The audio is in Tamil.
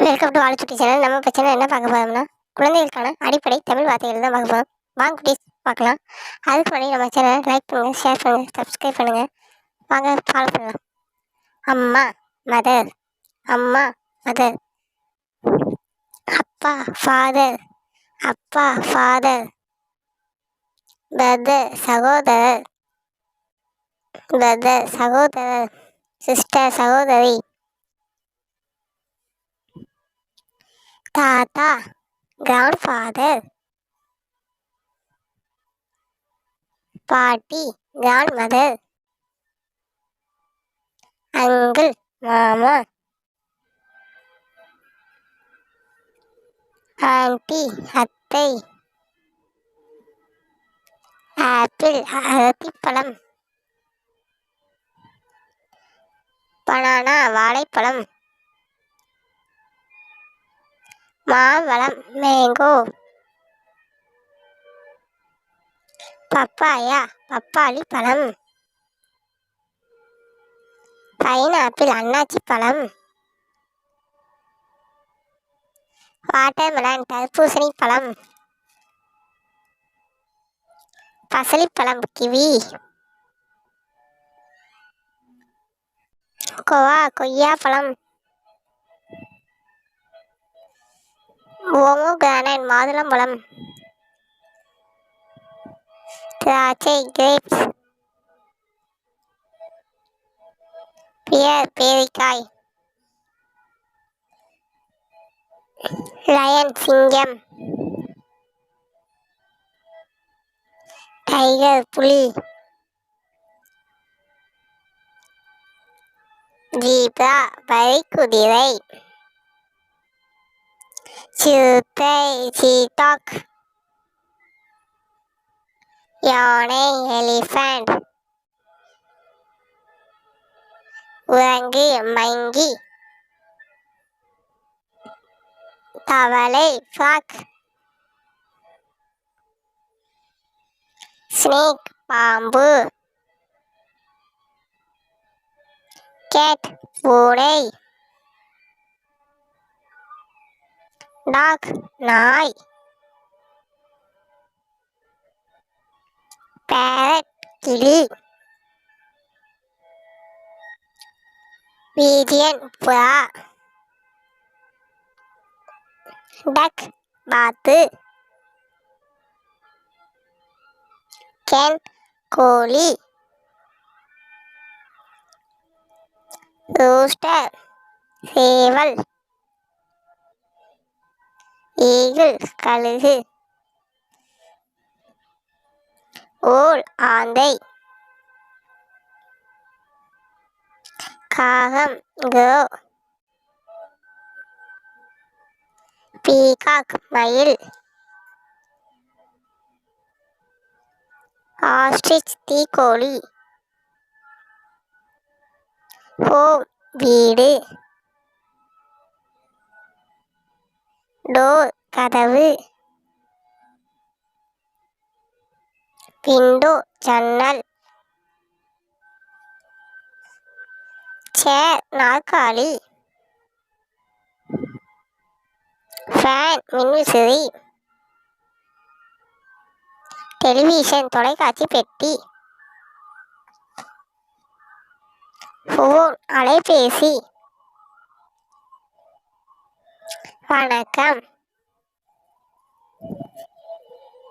Welcome to ஆளுச்சுட்டி channel. நம்ம பிரச்சனை என்ன பார்க்க போகிறோம்னா, குழந்தைகளுக்கான அடிப்படை தமிழ் வார்த்தைகள் தான் பார்க்க போகிறோம். வாங்க குட்டீஸ் பார்க்கலாம். அதுக்கு முன்னாடி நம்ம சேனலை லைக் பண்ணுங்கள், ஷேர் பண்ணுங்கள், சப்ஸ்கிரைப் பண்ணுங்கள். வாங்க ஃபாலோ பண்ணலாம். அம்மா மதர், அம்மா மதர். அப்பா ஃபாதர், அப்பா ஃபாதர். பிரதர் சகோதரர், பிரதர் சகோதரர். சிஸ்டர் சகோதரி. தாத்தா கிராண்ட்ஃபாதர், பாட்டி கிராண்ட்மதர். அங்கிள் மாமா, ஆண்டி அத்தை. ஆப்பிள் அரத்திப்பழம், பனானா வாழைப்பழம். மாம்பழம் மேங்கோ. பப்பாயா பப்பாளி பழம். பைனாப்பிள் அன்னாச்சி பழம். வாட்டர்மெலன் தர்பூசணி பழம். பசலிப்பழம் கிவி. கொய்யாப்பழம். ஓமோகிரானைட் மாதுளம்பழம். திராட்சை கிரேப்ஸ். பியர் பேரிக்காய். லயன் சிங்கம். டைகர் புலி. ஜீப்ரா வரிக்குதிரை. சிறுத்தை சீடாக். யானை எலிஃபண்ட். உரங்கு மங்கி. தவளை ஃப்ராக். ஸ்னேக் பாம்பு. கேட் பூனை. டாக் நாய். பேரட் கிளி. பீஜியன் புறா. டக் பாத்து. கேன் கோழி. ரூஸ்டர் சேவல். ஈகிள் கழுகு. ஓல் ஆந்தை. காகம் கோ. பீகாக் மயில். ஆஸ்ட்ரிச் தீக்கோழி. ஹோம் வீடு. டோர் கதவு. விண்டோ ஜன்னல். சேர் நாற்காலி. ஃபேன் மின்விசிறி. டெலிவிஷன் தொலைக்காட்சி பெட்டி. ஃபோன் அலைபேசி. வணக்கம்.